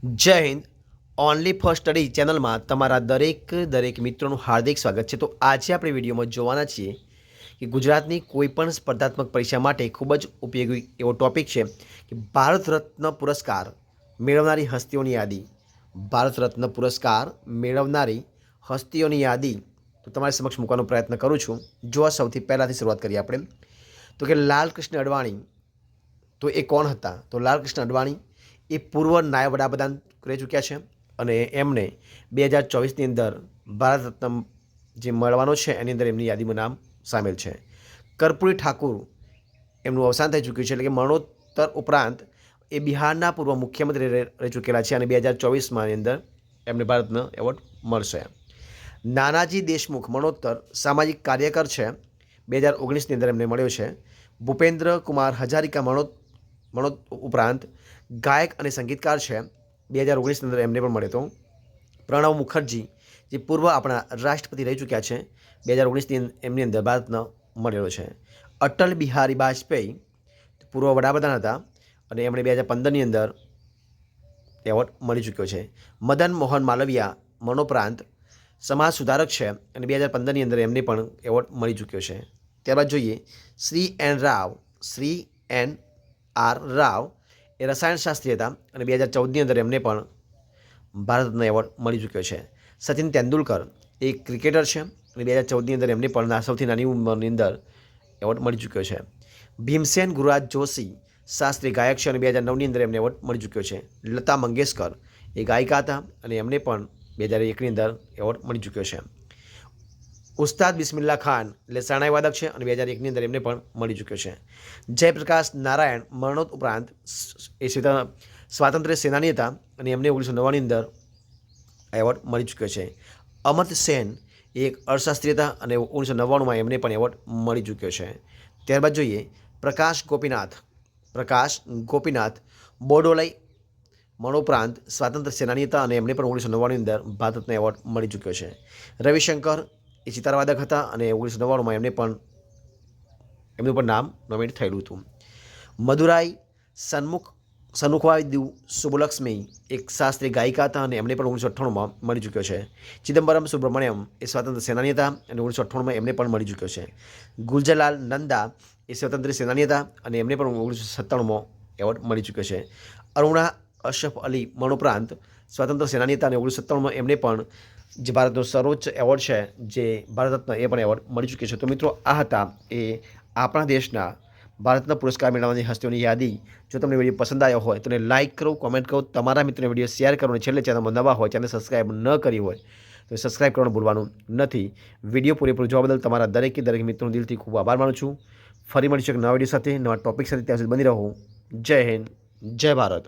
જય Hind. Only for study ચેનલમાં તમારા દરેક મિત્રોનું હાર્દિક સ્વાગત છે. તો આજે આપણે વિડીયોમાં જોવાના છીએ કે ગુજરાતની કોઈપણ સ્પર્ધાત્મક પરીક્ષા માટે ખૂબ જ ઉપયોગી એવો ટોપિક છે કે ભારત રત્ન પુરસ્કાર મેળવનારી હસ્તીઓની યાદી. ભારત રત્ન પુરસ્કાર મેળવનારી હસ્તીઓની યાદી તો તમારી સમક્ષ મૂકવાનો પ્રયત્ન કરું છું. જો સૌથી પહેલાંથી શરૂઆત કરીએ આપણે તો કે લાલકૃષ્ણ અડવાણી. તો એ કોણ હતા? તો લાલકૃષ્ણ અડવાણી એ પૂર્વ નાયબ વડાપ્રધાન રહી ચૂક્યા છે અને એમને 2024ની અંદર ભારત રત્ન જે મળવાનો છે એની અંદર એમની યાદીમાં નામ સામેલ છે. કર્પૂરી ઠાકુર એમનું અવસાન થઈ ચૂક્યું છે, એટલે કે મરણોત્તર ઉપરાંત એ બિહારના પૂર્વ મુખ્યમંત્રી રહી ચૂકેલા છે અને 2024ની અંદર એમને ભારત રત્ન એવોર્ડ મળશે. નાનાજી દેશમુખ મરણોત્તર સામાજિક કાર્યકર છે, 2019ની અંદર એમને મળ્યો છે. ભૂપેન્દ્ર કુમાર હજારિકા મરણોત્તર ઉપરાંત ગાયક અને સંગીતકાર છે, 2019ની અંદર એમને પણ મળ્યો હતો. પ્રણવ મુખર્જી જે પૂર્વ આપણા રાષ્ટ્રપતિ રહી ચૂક્યા છે, 2019ની એમની અંદર ભારતરત્ન મળેલો છે. અટલ બિહારી વાજપેયી પૂર્વ વડાપ્રધાન હતા અને એમણે 2015ની અંદર એવોર્ડ મળી ચૂક્યો છે. મદન મોહન માલવિયા મરણોપરાંત સમાજ સુધારક છે અને 2015ની અંદર એમને પણ એવોર્ડ મળી ચૂક્યો છે. ત્યારબાદ જોઈએ શ્રી એન આર રાવ એ રસાયણશાસ્ત્રી હતા અને 2014ની અંદર એમને પણ ભારત રત્ન એવોર્ડ મળી ચૂક્યો છે. સચિન તેંડુલકર એ ક્રિકેટર છે અને 2014ની અંદર એમને પણ સૌથી નાની ઉંમરની અંદર એવોર્ડ મળી ચૂક્યો છે. ભીમસેન ગુરુરાજ જોશી શાસ્ત્રીય ગાયક છે અને 2009ની અંદર એમને એવોર્ડ મળી ચૂક્યો છે. લતા મંગેશકર એ ગાયિકા હતા અને એમને પણ 2001ની અંદર એવોર્ડ મળી ચૂક્યો છે. ઉસ્તાદ બિસ્મિલ્લા ખાન એટલે શરણાઈ વાદક છે અને 2001ની અંદર એમને પણ મળી ચૂક્યો છે. જયપ્રકાશ નારાયણ મરણોત્તર ઉપરાંત એ સ્વાતંત્ર્ય સેનાની હતા અને એમને 1999ની અંદર એવોર્ડ મળી ચૂક્યો છે. અમર્ત્ય સેન એ એક અર્થશાસ્ત્રી હતા અને 1999માં એમને પણ એવોર્ડ મળી ચૂક્યો છે. ત્યારબાદ જોઈએ પ્રકાશ ગોપીનાથ બોરડોલાઈ મરણોપરાંત સ્વાતંત્ર્ય સેનાની હતા અને એમને પણ 1999ની અંદર ભારત રત્ન એવોર્ડ મળી ચૂક્યો છે. રવિશંકર એ સિતારવાદક હતા અને 1999માં એમનું પણ નામ નોમિનેટ થયેલું હતું. મદુરાઈ સન્મુખવાદુ સુબ્બલક્ષ્મી એક શાસ્ત્રીય ગાયિકા હતા અને એમને પણ 1998માં મળી ચૂક્યો છે. ચિદમ્બરમ સુબ્રમણ્યમ એ સ્વાતંત્ર્ય સેનાની હતા અને 1998માં એમને પણ મળી ચૂક્યો છે. ગુલજારલાલ નંદા એ સ્વતંત્ર સેનાની હતા અને એમને પણ 1997માં એવોર્ડ મળી ચૂક્યો છે. અરુણા અશરફ અલી મરણોપરાંત સ્વાતંત્ર્ય સેનાની હતા અને 1997માં એમને પણ જે ભારતનો સર્વોચ્ચ એવોર્ડ છે જે ભારત રત્ન એ પણ એવોર્ડ મળી ચૂક્યો છે. તો મિત્રો આ હતા એ આપણા દેશના ભારતના પુરસ્કાર મેળવવાની હસ્તીઓની યાદી. જો તમને વિડીયો પસંદ આવ્યો હોય તો લાઇક કરો, કોમેન્ટ કરો, તમારા મિત્રોને વિડીયો શેર કરો અને છેલ્લે ચેનલમાં નવા હોય ચેનલ સબસ્ક્રાઈબ ન કરી હોય તો સબસ્ક્રાઈબ કરવાનું ભૂલવાનું નથી. વિડીયો પૂરેપૂરો જોવા બદલ તમારા દરેક મિત્રોનો દિલથી ખૂબ આભાર માનું છું. ફરી મળીશું એક નવા વિડીયો સાથે, નવા ટોપિક સાથે. ત્યાં સુધી બની રહો. જય હિન્દ, જય ભારત.